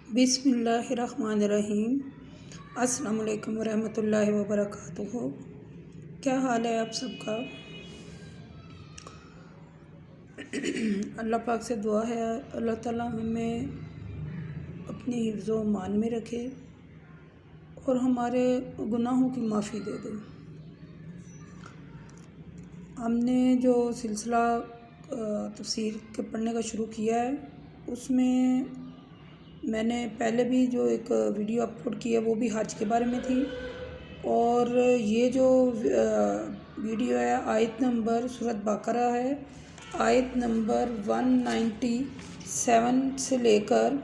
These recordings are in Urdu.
بسم اللہ الرحمن الرحیم۔ السلام علیکم ورحمۃ اللہ وبرکاتہ۔ کیا حال ہے آپ سب کا؟ اللہ پاک سے دعا ہے اللہ تعالیٰ ہمیں اپنی حفظ و امان میں رکھے اور ہمارے گناہوں کی معافی دے دے۔ ہم نے جو سلسلہ تفسیر کے پڑھنے کا شروع کیا ہے اس میں نے پہلے بھی جو ایک ویڈیو اپلوڈ کی ہے وہ بھی حج کے بارے میں تھی، اور یہ جو ویڈیو ہے آیت نمبر سورۃ بقرہ ہے، آیت نمبر 197 سے لے کر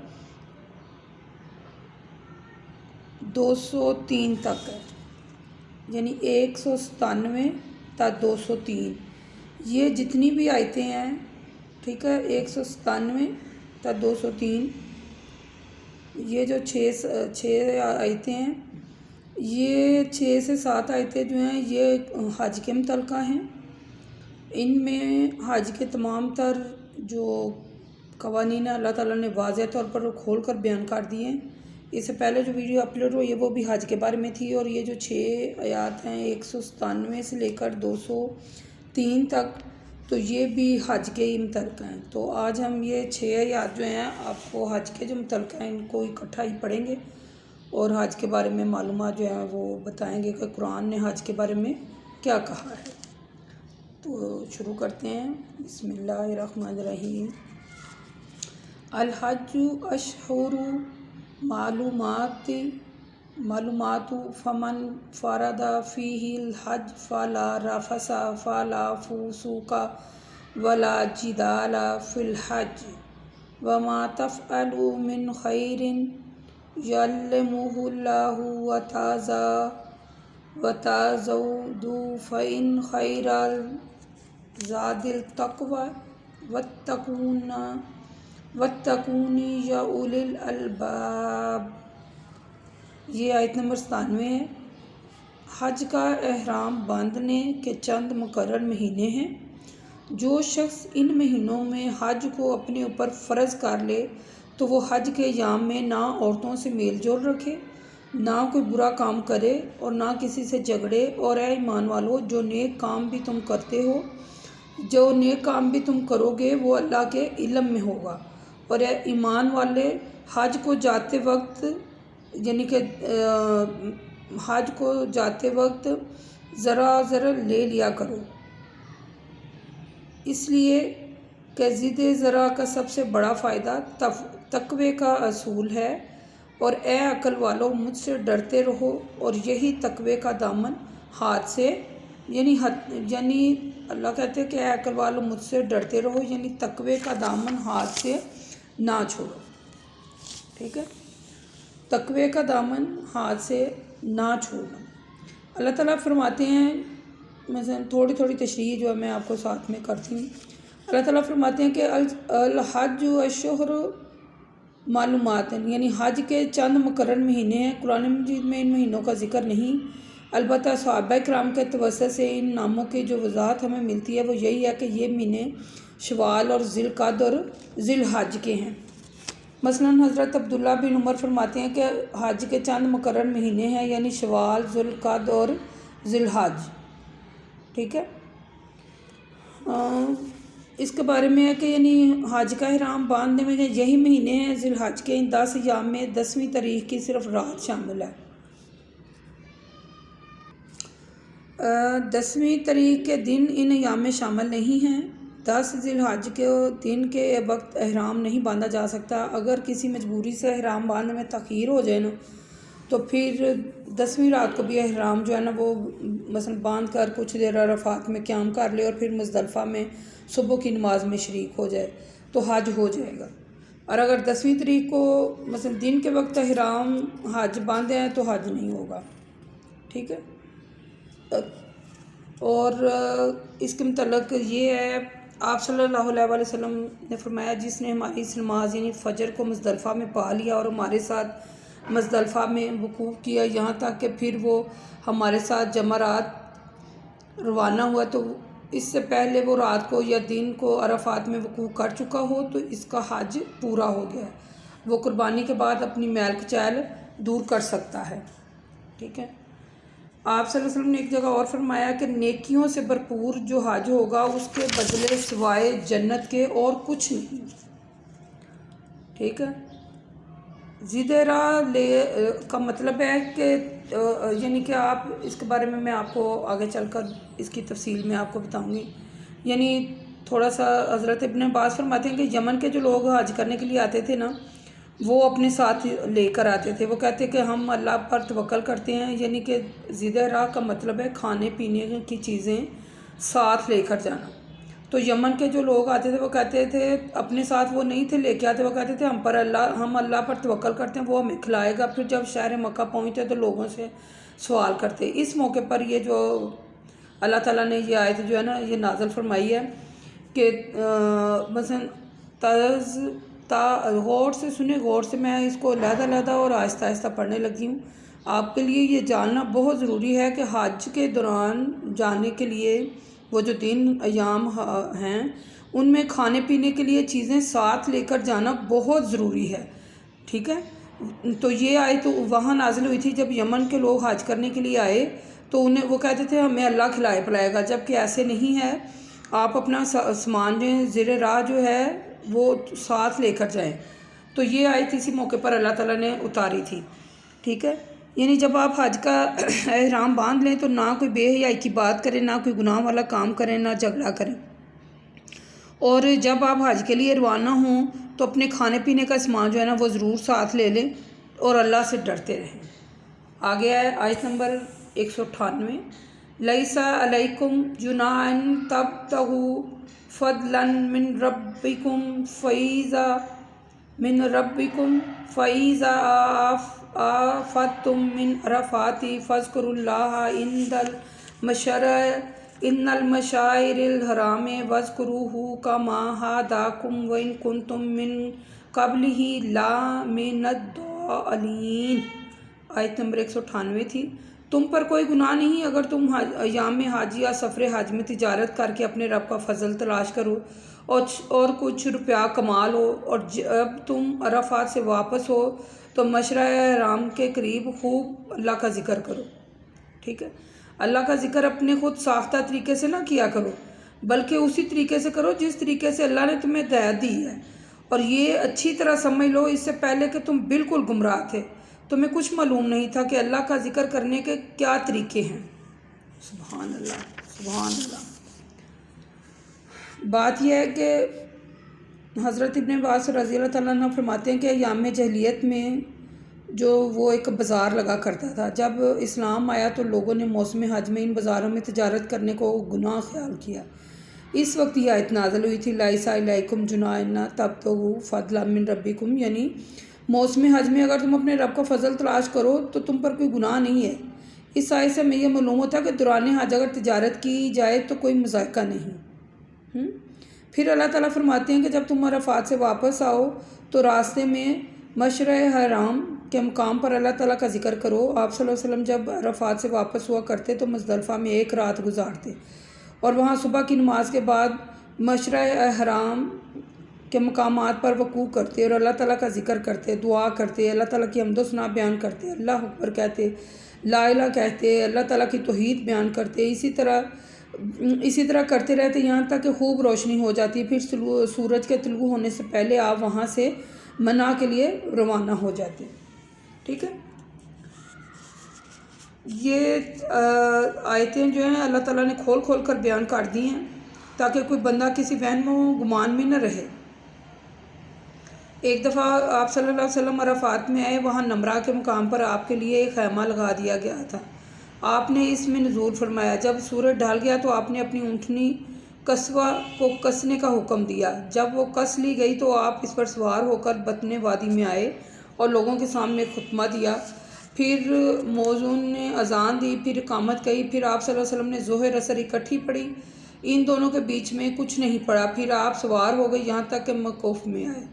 203 تک ہے، یعنی 197 تا 203 یہ جتنی بھی آیتیں ہیں، ٹھیک ہے، 197 تا 203 یہ جو 6 آیتیں ہیں، یہ 6 سے 7 آیتیں جو ہیں یہ حج کے متعلقہ ہیں۔ ان میں حج کے تمام تر جو قوانین اللہ تعالیٰ نے واضح طور پر کھول کر بیان کر دیے ہیں۔ اس سے پہلے جو ویڈیو اپلوڈ ہوئی ہے وہ بھی حج کے بارے میں تھی، اور یہ جو 6 آیات ہیں 197 سے لے کر 203 تک تو یہ بھی حج کے ہی متعلق ہیں۔ تو آج ہم یہ 6 آیات جو ہیں آپ کو حج کے جو متعلق ہیں ان کو اکٹھا ہی پڑھیں گے اور حج کے بارے میں معلومات جو ہیں وہ بتائیں گے کہ قرآن نے حج کے بارے میں کیا کہا ہے۔ تو شروع کرتے ہیں، بسم اللہ الرحمن الرحیم۔ الحج اشہر معلومات فمن فرض فیہ الحج فلا رفث ولا فسوق ولا جدال فی الحج وما تفعلوا من خیر یعلمہ اللہ وتزودوا فإن خیر الزاد التقوی واتقون یا اولی الالباب۔ یہ آیت نمبر 97 ہے۔ حج کا احرام باندھنے کے چند مقرر مہینے ہیں۔ جو شخص ان مہینوں میں حج کو اپنے اوپر فرض کر لے تو وہ حج کے ایام میں نہ عورتوں سے میل جول رکھے، نہ کوئی برا کام کرے اور نہ کسی سے جھگڑے، اور اے ایمان والو جو نیک کام بھی تم کرتے ہو، جو نیک کام بھی تم کرو گے وہ اللہ کے علم میں ہوگا، اور اے ایمان والے حج کو جاتے وقت ذرا لے لیا کرو، اس لیے کہ زید ذرا کا سب سے بڑا فائدہ تقوی کا اصول ہے، اور اے عقل والو مجھ سے ڈرتے رہو، اور یہی تقوی کا دامن ہاتھ سے یعنی اللہ کہتے ہیں کہ اے عقل والو مجھ سے ڈرتے رہو، یعنی تقوی کا دامن ہاتھ سے نہ چھوڑو، ٹھیک ہے، تقوی کا دامن ہاتھ سے نہ چھوڑنا۔ اللہ تعالیٰ فرماتے ہیں، مثلا تھوڑی تشریح جو ہے میں آپ کو ساتھ میں کرتی ہوں۔ اللہ تعالیٰ فرماتے ہیں کہ الحج اشہر معلومات، یعنی حج کے چند مقرر مہینے ہیں۔ قرآن مجید میں ان مہینوں کا ذکر نہیں، البتہ صحابہ کرام کے توسط سے ان ناموں کی جو وضاحت ہمیں ملتی ہے وہ یہی ہے کہ یہ مہینے شوال اور ذی القعدہ اور ذی الحج کے ہیں۔ مثلا حضرت عبداللہ بن عمر فرماتے ہیں کہ حج کے چند مقرر مہینے ہیں، یعنی شوال، ذی القعدہ اور ذی الحج، ٹھیک ہے۔ اس کے بارے میں ہے کہ یعنی حج کا احرام باندھنے میں یہی مہینے ہیں ذی الحج کے۔ ان 10 ایام میں 10ویں تاریخ کی صرف رات شامل ہے۔ 10ویں تاریخ کے دن ان ایام میں شامل نہیں ہیں۔ 10 ذی الحج کے دن کے وقت احرام نہیں باندھا جا سکتا۔ اگر کسی مجبوری سے احرام باندھنے میں تاخیر ہو جائے نا تو پھر 10ویں رات کو بھی احرام جو ہے نا وہ مثلا باندھ کر کچھ دیر عرفات میں قیام کر لے اور پھر مزدلفہ میں صبح کی نماز میں شریک ہو جائے تو حج ہو جائے گا۔ اور اگر 10ویں تاریخ کو مثلا دن کے وقت احرام حج باندھے ہیں تو حج نہیں ہوگا، ٹھیک ہے۔ اور اس کے متعلق یہ ہے، آپ صلی اللہ علیہ وآلہ وسلم نے فرمایا جس نے ہماری اس نماز یعنی فجر کو مزدلفہ میں پا لیا اور ہمارے ساتھ مزدلفہ میں وقوف کیا یہاں تک کہ پھر وہ ہمارے ساتھ جمرات روانہ ہوا، تو اس سے پہلے وہ رات کو یا دن کو عرفات میں وقوف کر چکا ہو تو اس کا حج پورا ہو گیا ہے۔ وہ قربانی کے بعد اپنی میل کچیل دور کر سکتا ہے. ٹھیک ہے. آپ صلی اللہ علیہ وسلم نے ایک جگہ اور فرمایا کہ نیکیوں سے بھرپور جو حج ہوگا اس کے بدلے سوائے جنت کے اور کچھ نہیں. ٹھیک ہے. سیدھے راہ لے کا مطلب ہے کہ یعنی کہ آپ اس کے بارے میں آپ کو آگے چل کر اس کی تفصیل میں آپ کو بتاؤں گی. یعنی تھوڑا سا حضرت ابن عباس فرماتے ہیں کہ یمن کے جو لوگ حج کرنے کے لیے آتے تھے نا، وہ اپنے ساتھ لے کر آتے تھے. وہ کہتے کہ ہم اللہ پر توکل کرتے ہیں، یعنی کہ سیدھے راہ کا مطلب ہے کھانے پینے کی چیزیں ساتھ لے کر جانا. تو یمن کے جو لوگ آتے تھے وہ کہتے تھے اپنے ساتھ وہ نہیں تھے لے کے آتے، وہ کہتے تھے ہم اللہ پر توکل کرتے ہیں، وہ ہمیں کھلائے گا. پھر جب شہر مکہ پہنچتے تو لوگوں سے سوال کرتے. اس موقع پر یہ جو اللہ تعالیٰ نے یہ آیت جو ہے نا یہ نازل فرمائی ہے کہ مثلا غور سے سنیں، غور سے میں اس کو علیحدہ اور آہستہ آہستہ پڑھنے لگی ہوں. آپ کے لیے یہ جاننا بہت ضروری ہے کہ حج کے دوران جانے کے لیے وہ جو ایام ہیں ان میں کھانے پینے کے لیے چیزیں ساتھ لے کر جانا بہت ضروری ہے. ٹھیک ہے. تو یہ آیت وہاں نازل ہوئی تھی جب یمن کے لوگ حج کرنے کے لیے آئے تو وہ کہتے تھے ہمیں اللہ کھلائے پلائے گا، جبکہ ایسے نہیں ہے. آپ اپنا سامان جو زیر راہ جو ہے وہ ساتھ لے کر جائیں. تو یہ آیت اسی موقع پر اللہ تعالیٰ نے اتاری تھی. ٹھیک ہے. یعنی جب آپ حج کا احرام باندھ لیں تو نہ کوئی بے حیائی کی بات کریں، نہ کوئی گناہ والا کام کریں، نہ جھگڑا کریں. اور جب آپ حج کے لیے روانہ ہوں تو اپنے کھانے پینے کا سامان جو ہے نا وہ ضرور ساتھ لے لیں اور اللہ سے ڈرتے رہیں. آگے ہے آیت نمبر 198. لیس علیکم جناح تبتغوا فضلا من ربکم فإذا آفضتم من عرفات فاذکروا اللہ عند المشعر الحرام واذکروہ کما ہداکم وإن کنتم من قبلہ لمن الضالین. آیت نمبر 198 تھی. تم پر کوئی گناہ نہیں اگر تم ایام حج یا سفر حج میں تجارت کر کے اپنے رب کا فضل تلاش کرو اور کچھ روپیہ کما لو، اور جب تم عرفات سے واپس ہو تو مشعر حرام کے قریب خوب اللہ کا ذکر کرو. ٹھیک ہے. اللہ کا ذکر اپنے خود ساختہ طریقے سے نہ کیا کرو، بلکہ اسی طریقے سے کرو جس طریقے سے اللہ نے تمہیں ہدایت دی ہے. اور یہ اچھی طرح سمجھ لو اس سے پہلے کہ تم بالکل گمراہ تھے، تمہیں کچھ معلوم نہیں تھا کہ اللہ کا ذکر کرنے کے کیا طریقے ہیں. سبحان اللہ، سبحان اللہ. بات یہ ہے کہ حضرت ابن عباس رضی اللہ تعالیٰ عنہ فرماتے ہیں کہ ایام جاہلیت میں جو وہ ایک بازار لگا کرتا تھا، جب اسلام آیا تو لوگوں نے موسم حج میں ان بازاروں میں تجارت کرنے کو گناہ خیال کیا. اس وقت یہ آیت نازل ہوئی تھی لیس علیکم جناح تبتغوا فضلا من ربکم، یعنی موسم حج میں اگر تم اپنے رب کا فضل تلاش کرو تو تم پر کوئی گناہ نہیں ہے. اس آیت سے ہمیں یہ معلوم ہوتا ہے کہ دوران حج اگر تجارت کی جائے تو کوئی مذائقہ نہیں. پھر اللہ تعالیٰ فرماتے ہیں کہ جب تم عرفات سے واپس آؤ تو راستے میں مشعر حرام کے مقام پر اللہ تعالیٰ کا ذکر کرو. آپ صلی اللہ علیہ وسلم جب عرفات سے واپس ہوا کرتے تو مزدلفہ میں ایک رات گزارتے اور وہاں صبح کی نماز کے بعد مشعر حرام کے مقامات پر وقوف کرتے اور اللہ تعالیٰ کا ذکر کرتے، دعا کرتے، اللہ تعالیٰ کی حمد و ثنا بیان کرتے، اللہ اکبر کہتے، لا الہ کہتے، اللہ تعالیٰ کی توحید بیان کرتے. اسی طرح کرتے رہتے یہاں تک کہ خوب روشنی ہو جاتی. پھر سورج کے طلوع ہونے سے پہلے آپ وہاں سے منا کے لیے روانہ ہو جاتے. ٹھیک ہے. یہ آیتیں جو ہیں اللہ تعالیٰ نے کھول کھول کر بیان کر دی ہیں تاکہ کوئی بندہ کسی وہم و گمان میں نہ رہے. ایک دفعہ آپ صلی اللہ علیہ وسلم عرفات میں آئے، وہاں نمرہ کے مقام پر آپ کے لیے ایک خیمہ لگا دیا گیا تھا. آپ نے اس میں نزول فرمایا. جب سورج ڈھل گیا تو آپ نے اپنی اونٹنی قصوہ کو کسنے کا حکم دیا. جب وہ کس لی گئی تو آپ اس پر سوار ہو کر بطن وادی میں آئے اور لوگوں کے سامنے خطبہ دیا. پھر موذن نے اذان دی، پھر اقامت کہی. پھر آپ صلی اللہ علیہ وسلم نے ظہر اثر اکٹھی پڑھی، ان دونوں کے بیچ میں کچھ نہیں پڑا. پھر آپ سوار ہو گئے یہاں تک کہ موقوف میں آئے.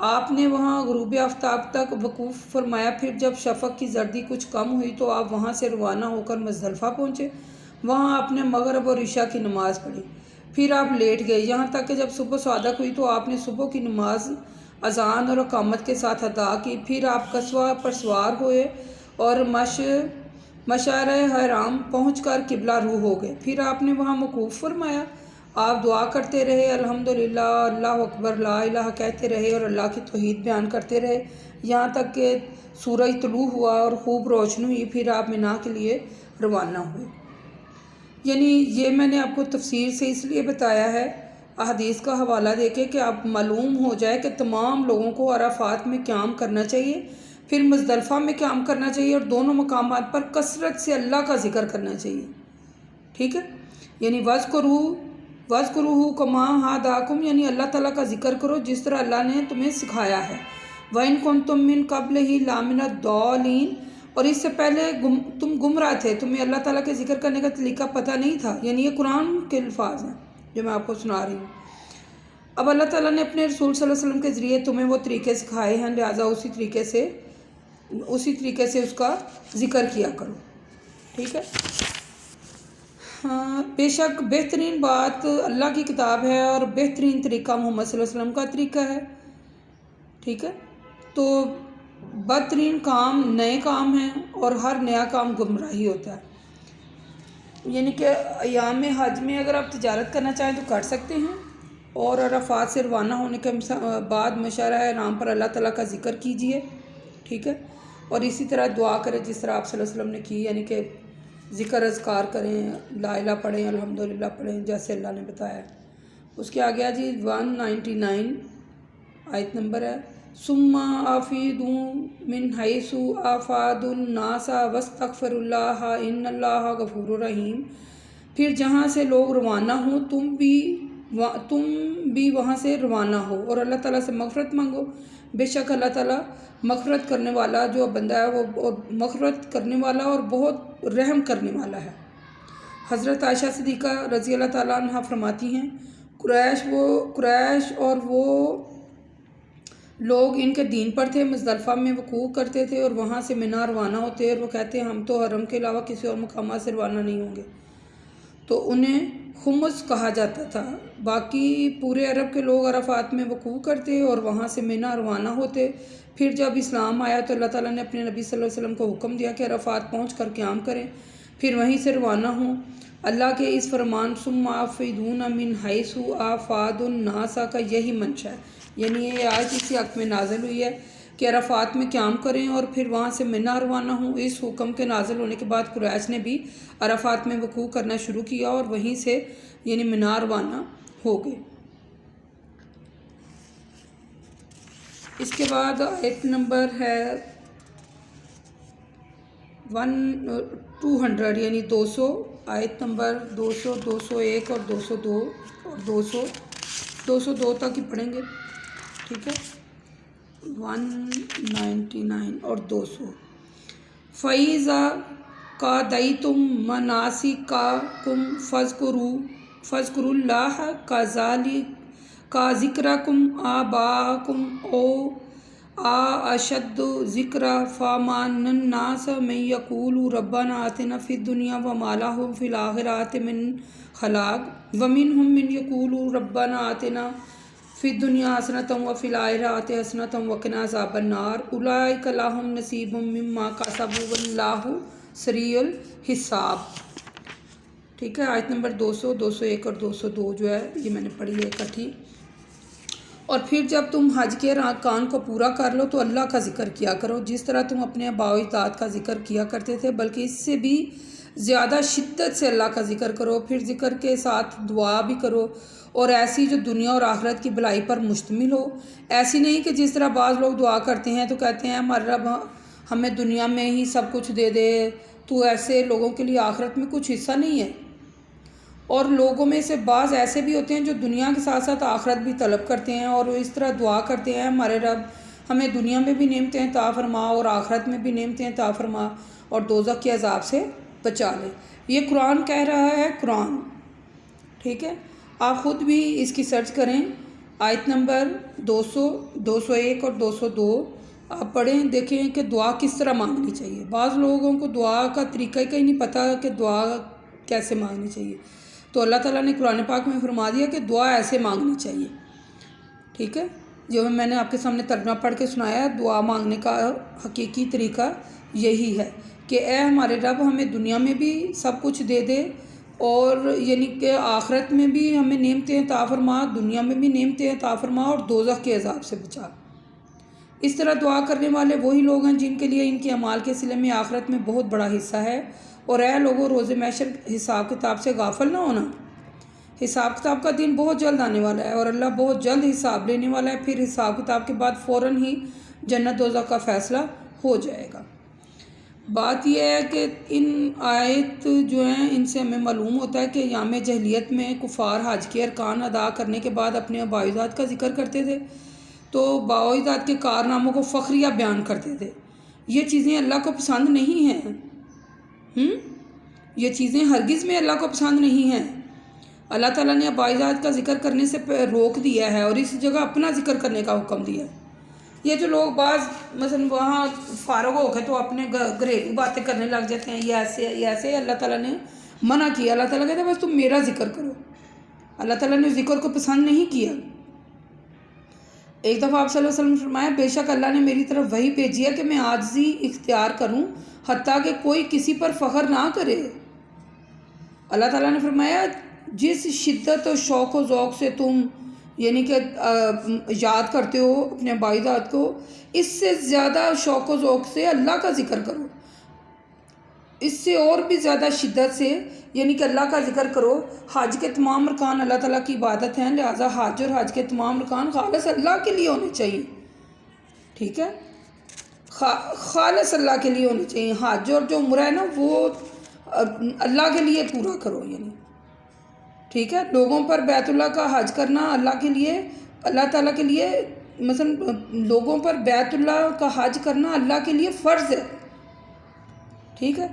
آپ نے وہاں غروب آفتاب تک وقوف فرمایا. پھر جب شفق کی زردی کچھ کم ہوئی تو آپ وہاں سے روانہ ہو کر مزدلفہ پہنچے. وہاں آپ نے مغرب اور عشاء کی نماز پڑھی. پھر آپ لیٹ گئے یہاں تک کہ جب صبح صادق ہوئی تو آپ نے صبح کی نماز اذان اور اقامت کے ساتھ ادا کی۔ پھر آپ قصوہ پر سوار ہوئے اور مشعر حرام پہنچ کر قبلہ رو ہو گئے۔ پھر آپ نے وہاں وقوف فرمایا۔ آپ دعا کرتے رہے، الحمدللہ، اللہ اکبر، لا الہ کہتے رہے اور اللہ کی توحید بیان کرتے رہے یہاں تک کہ سورج طلوع ہوا اور خوب روشنی ہوئی۔ پھر آپ منا کے لیے روانہ ہوئے۔ یعنی یہ میں نے آپ کو تفسیر سے اس لیے بتایا ہے، احادیث کا حوالہ دے کے، کہ آپ معلوم ہو جائے کہ تمام لوگوں کو عرفات میں قیام کرنا چاہیے، پھر مزدلفہ میں قیام کرنا چاہیے، اور دونوں مقامات پر کثرت سے اللہ کا ذکر کرنا چاہیے۔ ٹھیک ہے، یعنی وَاذْكُرُوهُ كَمَا هَدَاكُمْ، یعنی اللہ تعالیٰ کا ذکر کرو جس طرح اللہ نے تمہیں سکھایا ہے۔ وَإِن كُنتُم مِّن قَبْلِهِ لَمِنَ الضَّالِّينَ، اور اس سے پہلے تم گمراہ تھے، تمہیں اللہ تعالیٰ کے ذکر کرنے کا طریقہ پتہ نہیں تھا۔ یعنی یہ قرآن کے الفاظ ہیں جو میں آپ کو سنا رہی ہوں۔ اب اللہ تعالیٰ نے اپنے رسول صلی اللہ علیہ وسلم کے ذریعے تمہیں وہ طریقے سکھائے ہیں، لہٰذا اسی طریقے سے اس کا ذکر کیا کرو۔ ٹھیک ہے، ہاں، بے شک بہترین بات اللہ کی کتاب ہے اور بہترین طریقہ محمد صلی اللہ علیہ وسلم کا طریقہ ہے۔ ٹھیک ہے، تو بدترین کام نئے کام ہیں اور ہر نیا کام گمراہی ہوتا ہے۔ یعنی کہ ایام حج میں اگر آپ تجارت کرنا چاہیں تو کر سکتے ہیں، اور عرفات سے روانہ ہونے کے بعد مشعر حرام پر اللہ تعالیٰ کا ذکر کیجئے۔ ٹھیک ہے، اور اسی طرح دعا کریں جس طرح آپ صلی اللہ علیہ وسلم نے کی، یعنی کہ ذکر اذکار کریں، لا الہ پڑھیں، الحمدللہ پڑھیں جیسے اللہ نے بتایا۔ اس کے آگے جی 199 آیت نمبر ہے، ثم افیضوا من حیث افاض الناس واستغفروا اللہ ان اللہ غفور رحیم۔ پھر جہاں سے لوگ روانہ ہوں تم بھی وہاں سے روانہ ہو اور اللہ تعالیٰ سے مغفرت مانگو، بے شک اللہ تعالیٰ مغفرت کرنے والا جو بندہ ہے وہ مغفرت کرنے والا اور بہت رحم کرنے والا ہے۔ حضرت عائشہ صدیقہ رضی اللہ تعالیٰ عنہ فرماتی ہیں، قریش اور وہ لوگ ان کے دین پر تھے، مزدلفہ میں وقوف کرتے تھے اور وہاں سے منا روانہ ہوتے، اور وہ کہتے ہیں ہم تو حرم کے علاوہ کسی اور مقامات سے روانہ نہیں ہوں گے، تو انہیں خمس کہا جاتا تھا۔ باقی پورے عرب کے لوگ عرفات میں وقوف کرتے اور وہاں سے منا روانہ ہوتے۔ پھر جب اسلام آیا تو اللہ تعالیٰ نے اپنے نبی صلی اللہ علیہ وسلم کو حکم دیا کہ عرفات پہنچ کر قیام کریں، پھر وہیں سے روانہ ہوں۔ اللہ کے اس فرمان ثم افیضوا من حیث افاض الناس کا یہی منشا ہے، یعنی یہ آیت اسی حق میں نازل ہوئی ہے کہ عرفات میں قیام کریں اور پھر وہاں سے منا روانہ ہوں۔ اس حکم کے نازل ہونے کے بعد قریش نے بھی عرفات میں وقوف کرنا شروع کیا اور وہیں سے یعنی منا روانہ ہو گئے۔ اس کے بعد آیت نمبر ہے 200 یعنی 200، آیت نمبر 200، 201 اور 202 اور 202 تک ہی پڑھیں گے۔ ٹھیک ہے، 199 اور 200۔ فَإِذَا قَضَيْتُم مَنَاسِكَکُم فَاذْكُرُوا اللَّهَ كَذِکْرِکُم آبَاءَکُم أَوْ أَشَدَّ ذِکْرًا فَمِنَ النَّاسِ مَن یقول رَبَّنَا آتِنَا فِی الدُّنْیَا وَمَا لَهُ فِی الْآخِرَةِ مِن خَلَاقٍ وَمِنْہُم مَن یقول رَبَّنَا آتِنَا فِی الدُّنْیَا حَسَنَةً وَفِی الْآخِرَةِ حَسَنَةً وَقِنَا عَذَابَ النَّارِ أُولَٰئِکَ لَهُم نَصِیبٌ مِّمَّا کَسَبُوا وَاللَّهُ سَرِیعُ الحساب۔ ٹھیک ہے، آیت نمبر 200، 201 اور 202 جو ہے یہ میں نے پڑھی ہے اکٹھی۔ اور پھر جب تم حج کے ارکان کو پورا کر لو تو اللہ کا ذکر کیا کرو جس طرح تم اپنے آباء و اجداد کا ذکر کیا کرتے تھے، بلکہ اس سے بھی زیادہ شدت سے اللہ کا ذکر کرو۔ پھر ذکر کے ساتھ دعا بھی کرو، اور ایسی جو دنیا اور آخرت کی بھلائی پر مشتمل ہو، ایسی نہیں کہ جس طرح بعض لوگ دعا کرتے ہیں تو کہتے ہیں ہمارے رب ہمیں دنیا میں ہی سب کچھ دے دے، تو ایسے لوگوں کے لیے آخرت میں کچھ حصہ نہیں ہے۔ اور لوگوں میں سے بعض ایسے بھی ہوتے ہیں جو دنیا کے ساتھ ساتھ آخرت بھی طلب کرتے ہیں، اور وہ اس طرح دعا کرتے ہیں ہمارے رب ہمیں دنیا میں بھی نعمتیں عطا فرما اور آخرت میں بھی نعمتیں عطا فرما اور دوزخ کے عذاب سے بچا لے۔ یہ قرآن کہہ رہا ہے، قرآن۔ ٹھیک ہے، آپ خود بھی اس کی سرچ کریں، آیت نمبر 200، 201 اور 202 آپ پڑھیں، دیکھیں کہ دعا کس طرح مانگنی چاہیے۔ بعض لوگوں کو دعا کا طریقہ ہی نہیں پتہ کہ دعا کیسے مانگنی چاہیے، تو اللہ تعالیٰ نے قرآن پاک میں فرما دیا کہ دعا ایسے مانگنی چاہیے۔ ٹھیک ہے، جو میں نے آپ کے سامنے ترجمہ پڑھ کے سنایا، دعا مانگنے کا حقیقی طریقہ یہی ہے کہ اے ہمارے رب ہمیں دنیا میں بھی سب کچھ دے دے، اور یعنی کہ آخرت میں بھی ہمیں نعمتیں عطا فرما، دنیا میں بھی نعمتیں عطا فرما، اور دوزخ کے عذاب سے بچا۔ اس طرح دعا کرنے والے وہی لوگ ہیں جن کے لیے ان کے اعمال کے صلے میں آخرت میں بہت بڑا حصہ ہے۔ اور اے لوگوں، روز محشر حساب کتاب سے غافل نہ ہونا۔ حساب کتاب کا دن بہت جلد آنے والا ہے، اور اللہ بہت جلد حساب لینے والا ہے۔ پھر حساب کتاب کے بعد فوراً ہی جنت دوزخ کا فیصلہ ہو جائے گا۔ بات یہ ہے کہ ان آیت جو ہیں ان سے ہمیں معلوم ہوتا ہے کہ ایام جاہلیت میں کفار حج کے ارکان ادا کرنے کے بعد اپنے باعزات کا ذکر کرتے تھے، تو باعزات کے کارناموں کو فخریہ بیان کرتے تھے۔ یہ چیزیں اللہ کو پسند نہیں ہیں، یہ چیزیں ہرگز میں اللہ کو پسند نہیں ہیں۔ اللہ تعالیٰ نے باعزات کا ذکر کرنے سے روک دیا ہے اور اس جگہ اپنا ذکر کرنے کا حکم دیا ہے۔ یہ جو لوگ بعض مثلا وہاں فارغ ہو کے تو اپنے گھریلو باتیں کرنے لگ جاتے ہیں، یہ ایسے ہے یہ ایسے ہے، اللہ تعالیٰ نے منع کیا۔ اللہ تعالیٰ کہتا ہے بس تم میرا ذکر کرو۔ اللہ تعالیٰ نے ذکر کو پسند نہیں کیا۔ ایک دفعہ آپ صلی اللہ علیہ وسلم نے فرمایا، بے شک اللہ نے میری طرف وحی بھیجی ہے کہ میں عاجزی اختیار کروں حتیٰ کہ کوئی کسی پر فخر نہ کرے۔ اللہ تعالیٰ نے فرمایا، جس شدت و شوق و ذوق سے تم یعنی کہ یاد کرتے ہو اپنے باعزات کو، اس سے زیادہ شوق و ذوق سے اللہ کا ذکر کرو، اس سے اور بھی زیادہ شدت سے یعنی کہ اللہ کا ذکر کرو۔ حج کے تمام ارکان اللہ تعالیٰ کی عبادت ہیں، لہٰذا حج اور حج کے تمام ارکان خالص اللہ کے لیے ہونے چاہیے، ٹھیک ہے، خالص اللہ کے لیے ہونے چاہیے۔ حج اور جو عمرہ ہے نا وہ اللہ کے لیے پورا کرو، یعنی ٹھیک ہے۔ لوگوں پر بیت اللہ کا حج کرنا اللہ کے لیے، اللہ تعالیٰ کے لیے مثلا لوگوں پر بیت اللہ کا حج کرنا اللہ کے لیے فرض ہے، ٹھیک ہے۔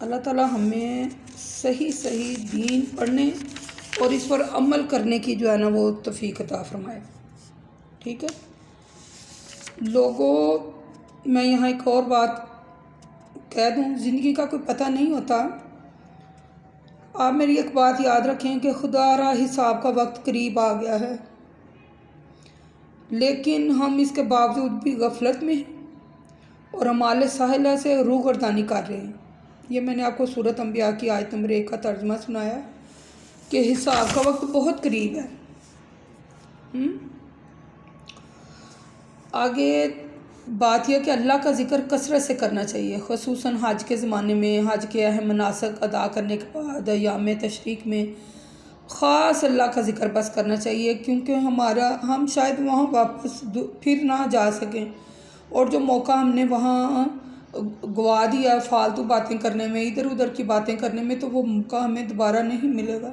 اللہ تعالیٰ ہمیں صحیح دین پڑھنے اور اس پر عمل کرنے کی جو ہے نا وہ توفیق عطا فرمائے، ٹھیک ہے۔ لوگوں، میں یہاں ایک اور بات کہہ دوں، زندگی کا کوئی پتہ نہیں ہوتا۔ آپ میری ایک بات یاد رکھیں کہ خدا را حساب کا وقت قریب آ گیا ہے، لیکن ہم اس کے باوجود بھی غفلت میں ہیں اور اعمال صالحہ سے روگردانی کر رہے ہیں۔ یہ میں نے آپ کو سورۃ انبیاء کی آیت نمبر 1 کا ترجمہ سنایا کہ حساب کا وقت بہت قریب ہے۔ آگے بات یہ کہ اللہ کا ذکر کثرت سے کرنا چاہیے، خصوصاً حج کے زمانے میں، حج کے اہم مناسک ادا کرنے کے بعد، ایام تشریق میں خاص اللہ کا ذکر بس کرنا چاہیے، کیونکہ ہم شاید وہاں واپس پھر نہ جا سکیں، اور جو موقع ہم نے وہاں گوا دیا فالتو باتیں کرنے میں، ادھر ادھر کی باتیں کرنے میں، تو وہ موقع ہمیں دوبارہ نہیں ملے گا۔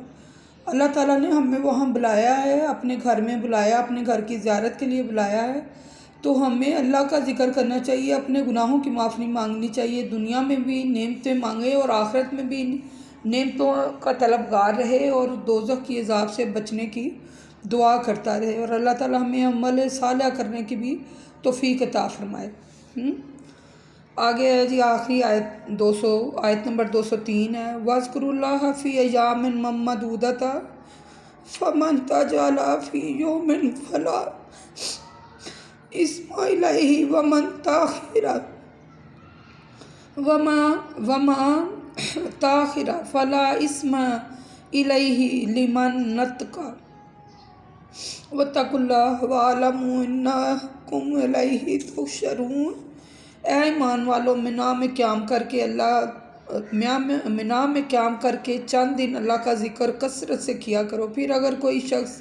اللہ تعالیٰ نے ہمیں وہاں بلایا ہے، اپنے گھر میں بلایا، اپنے گھر کی زیارت کے لیے بلایا ہے، تو ہمیں اللہ کا ذکر کرنا چاہیے، اپنے گناہوں کی معافی مانگنی چاہیے، دنیا میں بھی نعمتیں مانگے اور آخرت میں بھی نعمتوں کا طلبگار رہے، اور دوزخ کی عذاب سے بچنے کی دعا کرتا رہے، اور اللہ تعالیٰ ہمیں عمل صالح کرنے کی بھی توفیق عطا فرمائے۔ آگے ہے جی آخری آیت نمبر 203 ہے، وَاذْكُرُوا اللَّهَ فِي أَيَّامٍ مَّعْدُودَةٍ فَمَن تَعَجَّلَ فِي يَوْمٍ فَلَا إِثْمَ عَلَيْهِ وَمَن تَأَخَّرَ فَلَا إِثْمَ عَلَيْهِ لِمَن اتَّقَى وَاتَّقُوا اللَّهَ وَاعْلَمُوا أَنَّكُمْ إِلَيْهِ تُحْشَرُونَ۔ اے ایمان والو، منا میں قیام کر کے چند دن اللہ کا ذکر کثرت سے کیا کرو۔ پھر اگر کوئی شخص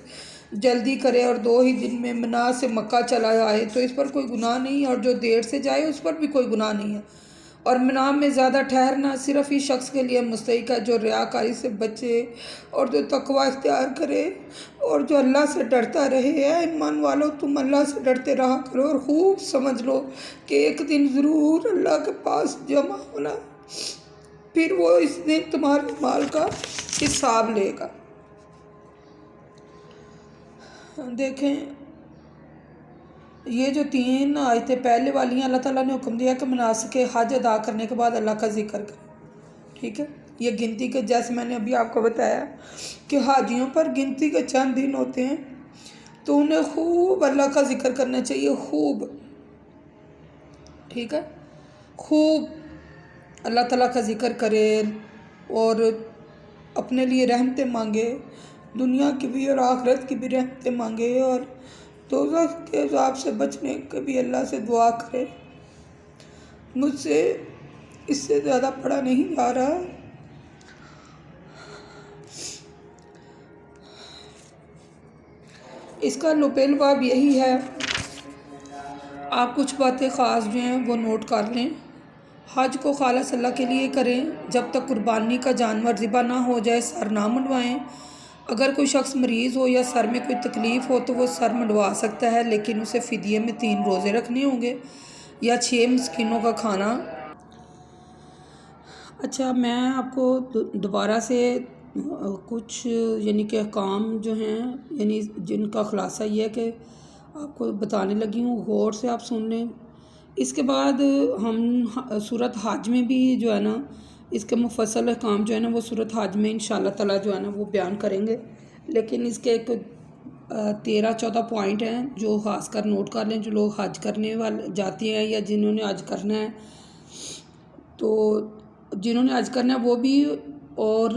جلدی کرے اور 2 ہی دن میں منا سے مکہ چلا جائے تو اس پر کوئی گناہ نہیں، اور جو دیر سے جائے اس پر بھی کوئی گناہ نہیں ہے۔ اور منا میں زیادہ ٹھہرنا صرف اس شخص کے لیے مستحق ہے جو ریاکاری سے بچے اور جو تقوی اختیار کرے اور جو اللہ سے ڈرتا رہے۔ اے ایمان والو، تم اللہ سے ڈرتے رہا کرو اور خوب سمجھ لو کہ ایک دن ضرور اللہ کے پاس جمع ہونا، پھر وہ اس دن تمہارے مال کا حساب لے گا۔ دیکھیں، یہ جو 3 آیتیں پہلے والی ہیں، اللہ تعالیٰ نے حکم دیا کہ مناسک حج ادا کرنے کے بعد اللہ کا ذکر کریں، ٹھیک ہے۔ یہ گنتی کے، جیسے میں نے ابھی آپ کو بتایا کہ حاجیوں پر گنتی کے چند دن ہوتے ہیں، تو انہیں خوب اللہ کا ذکر کرنا چاہیے، خوب، ٹھیک ہے، خوب اللہ تعالیٰ کا ذکر کرے اور اپنے لیے رحمتیں مانگے، دنیا کی بھی اور آخرت کی بھی رحمتیں مانگے، اور دوزخ کے عذاب سے بچنے کے بھی اللہ سے دعا کرے۔ مجھ سے اس سے زیادہ پڑھا نہیں جا رہا۔ اس کا لپیل باب یہی ہے، آپ کچھ باتیں خاص جو ہیں وہ نوٹ کر لیں۔ حج کو خالص اللہ کے لیے کریں، جب تک قربانی کا جانور ذبح نہ ہو جائے سر نہ منڈوائیں۔ اگر کوئی شخص مریض ہو یا سر میں کوئی تکلیف ہو تو وہ سر منڈوا سکتا ہے، لیکن اسے فدیے میں 3 روزے رکھنے ہوں گے یا 6 مسکینوں کا کھانا۔ اچھا، میں آپ کو دوبارہ سے کچھ یعنی کہ احکام جو ہیں، یعنی جن کا خلاصہ یہ ہے کہ آپ کو بتانے لگی ہوں، غور سے آپ سن لیں۔ اس کے بعد ہم سورۃ حج میں بھی جو ہے نا اس کے مفصل احکام جو ہے نا وہ سورۃ حج میں انشاءاللہ تعالیٰ جو ہے نا وہ بیان کریں گے، لیکن اس کے ایک 13-14 پوائنٹ ہیں جو خاص کر نوٹ کر لیں۔ جو لوگ حج کرنے والے جاتے ہیں یا جنہوں نے حج کرنا ہے، تو جنہوں نے حج کرنا ہے وہ بھی، اور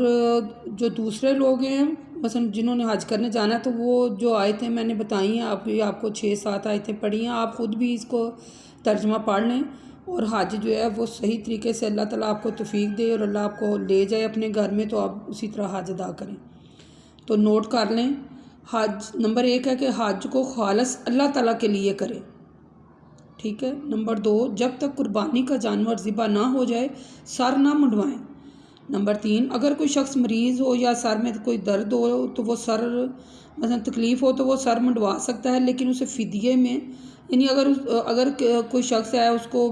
جو دوسرے لوگ ہیں مثلا جنہوں نے حج کرنے جانا ہے تو وہ جو آیتیں میں نے بتائی ہیں، آپ کو 6-7 آیتیں پڑھی ہیں، آپ خود بھی اس کو ترجمہ پڑھ لیں، اور حج جو ہے وہ صحیح طریقے سے اللہ تعالیٰ آپ کو توفیق دے اور اللہ آپ کو لے جائے اپنے گھر میں، تو آپ اسی طرح حج ادا کریں۔ تو نوٹ کر لیں، حج نمبر 1 ہے کہ حج کو خالص اللہ تعالیٰ کے لیے کریں، ٹھیک ہے۔ نمبر 2، جب تک قربانی کا جانور ذبح نہ ہو جائے سر نہ منڈوائیں۔ نمبر 3، اگر کوئی شخص مریض ہو یا سر میں کوئی درد ہو تو وہ سر مثلا تکلیف ہو تو وہ سر منڈوا سکتا ہے، لیکن اسے فدیے میں، یعنی اگر کوئی شخص ہے اس کو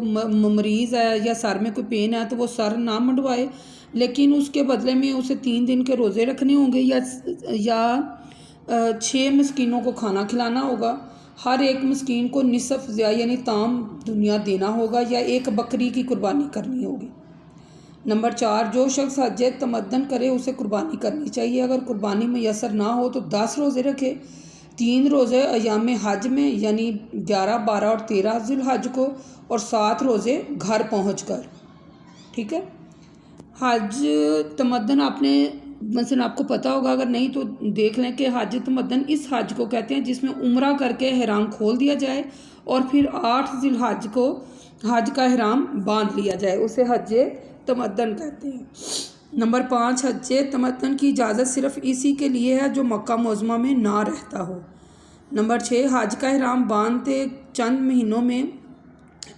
مریض ہے یا سر میں کوئی پین ہے تو وہ سر نہ منڈوائے، لیکن اس کے بدلے میں اسے 3 دن کے روزے رکھنے ہوں گے یا 6 مسکینوں کو کھانا کھلانا ہوگا۔ ہر ایک مسکین کو نصف ضیاء یعنی تام دنیا دینا ہوگا یا 1 بکری کی قربانی کرنی ہوگی۔ نمبر 4، جو شخص حج تمدن کرے اسے قربانی کرنی چاہیے۔ اگر قربانی میسر نہ ہو تو 10 روزے رکھے، 3 روزے ایام حج میں یعنی 11، 12 اور 13 ذی الحج کو، اور 7 روزے گھر پہنچ کر، ٹھیک ہے۔ حج تمدن آپ نے مثلا آپ کو پتہ ہوگا، اگر نہیں تو دیکھ لیں کہ حج تمدن اس حج کو کہتے ہیں جس میں عمرہ کر کے احرام کھول دیا جائے اور پھر 8 ذی الحج کو حج کا احرام باندھ لیا جائے، اسے حج تمدن کہتے ہیں۔ نمبر 5، حج تمدن کی اجازت صرف اسی کے لیے ہے جو مکہ معظمہ میں نہ رہتا ہو۔ نمبر 6، حج کا احرام باندھتے چند مہینوں میں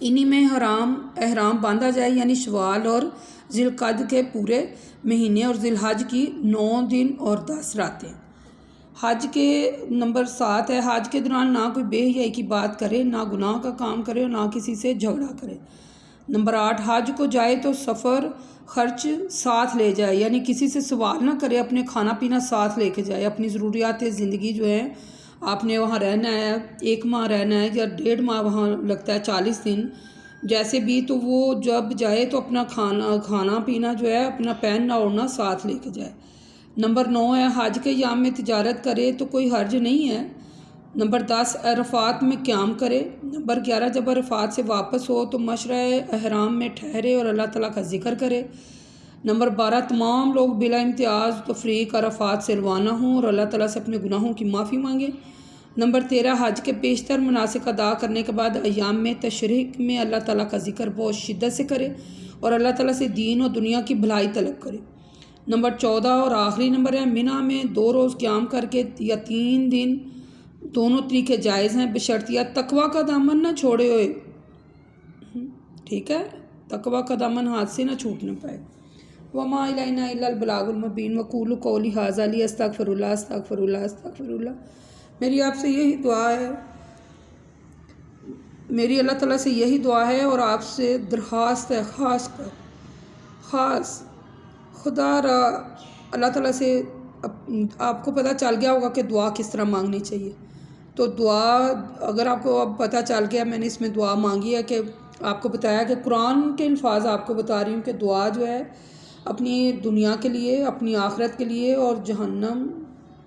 انہی میں احرام باندھا جائے، یعنی شوال اور ذی القعدہ کے پورے مہینے اور ذی الحج کی 9 دن اور 10 راتیں۔ حج کے نمبر 7 ہے، حج کے دوران نہ کوئی بے حیائی کی بات کرے، نہ گناہ کا کام کرے اور نہ کسی سے جھگڑا کرے۔ نمبر 8، حج کو جائے تو سفر خرچ ساتھ لے جائے، یعنی کسی سے سوال نہ کرے، اپنے کھانا پینا ساتھ لے کے جائے، اپنی ضروریات زندگی جو ہے، آپ نے وہاں رہنا ہے 1 ماہ رہنا ہے یا 1.5 ماہ وہاں لگتا ہے 40 دن جیسے بھی، تو وہ جب جائے تو اپنا کھانا پینا جو ہے، اپنا پہننا اوڑھنا ساتھ لے کے جائے۔ نمبر 9 ہے، حج کے ایام میں تجارت کرے تو کوئی حرج نہیں ہے۔ نمبر 10، عرفات میں قیام کرے۔ نمبر 11، جب عرفات سے واپس ہو تو مشعر احرام میں ٹھہرے اور اللہ تعالیٰ کا ذکر کرے۔ نمبر 12، تمام لوگ بلا امتیاز تفریق عرفات سے روانہ ہوں اور اللہ تعالیٰ سے اپنے گناہوں کی معافی مانگیں۔ نمبر 13، حج کے بیشتر مناسک ادا کرنے کے بعد ایام میں تشریق میں اللہ تعالیٰ کا ذکر بہت شدت سے کرے اور اللہ تعالیٰ سے دین اور دنیا کی بھلائی طلب کرے۔ نمبر 14 اور آخری نمبر ہے، منی میں 2 روز قیام کر کے یا 3 دن، دونوں طریقے جائز ہیں بشرطیہ تقوی کا دامن نہ چھوڑے ہوئے، ٹھیک ہے، تقوی کا دامن ہاتھ سے نہ چھوٹنے پائے۔ وما الینا الا البلاغ المبین وقولوا قولی ھذا لی استغفر اللہ استغفر اللہ استغفر اللہ۔ میری آپ سے یہی دعا ہے، میری اللہ تعالیٰ سے یہی دعا ہے اور آپ سے درخواست ہے، خاص خدا را اللہ تعالیٰ سے، آپ کو پتہ چل گیا ہوگا کہ دعا کس طرح مانگنی چاہیے، تو دعا اگر آپ کو اب پتہ چل گیا، میں نے اس میں دعا مانگی ہے کہ آپ کو بتایا کہ قرآن کے الفاظ آپ کو بتا رہی ہوں کہ دعا جو ہے اپنی دنیا کے لیے، اپنی آخرت کے لیے اور جہنم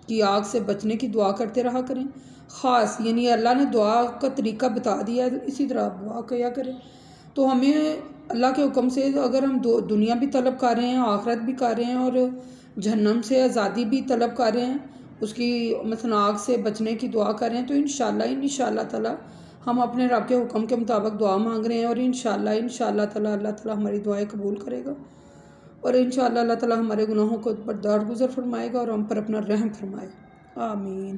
کی آگ سے بچنے کی دعا کرتے رہا کریں، خاص، یعنی اللہ نے دعا کا طریقہ بتا دیا ہے، اسی طرح آپ دعا کیا کریں۔ تو ہمیں اللہ کے حکم سے اگر ہم دنیا بھی طلب کر رہے ہیں، آخرت بھی کر رہے ہیں، اور جہنم سے آزادی بھی طلب کر رہے ہیں، اس کی مثلا آگ سے بچنے کی دعا کر رہے ہیں، تو انشاءاللہ تعالی ہم اپنے رب کے حکم کے مطابق دعا مانگ رہے ہیں، اور انشاءاللہ تعالی اللہ تعالی ہماری دعائیں قبول کرے گا، اور انشاءاللہ اللہ تعالی ہمارے گناہوں کو درگزر فرمائے گا اور ہم پر اپنا رحم فرمائے۔ آمین۔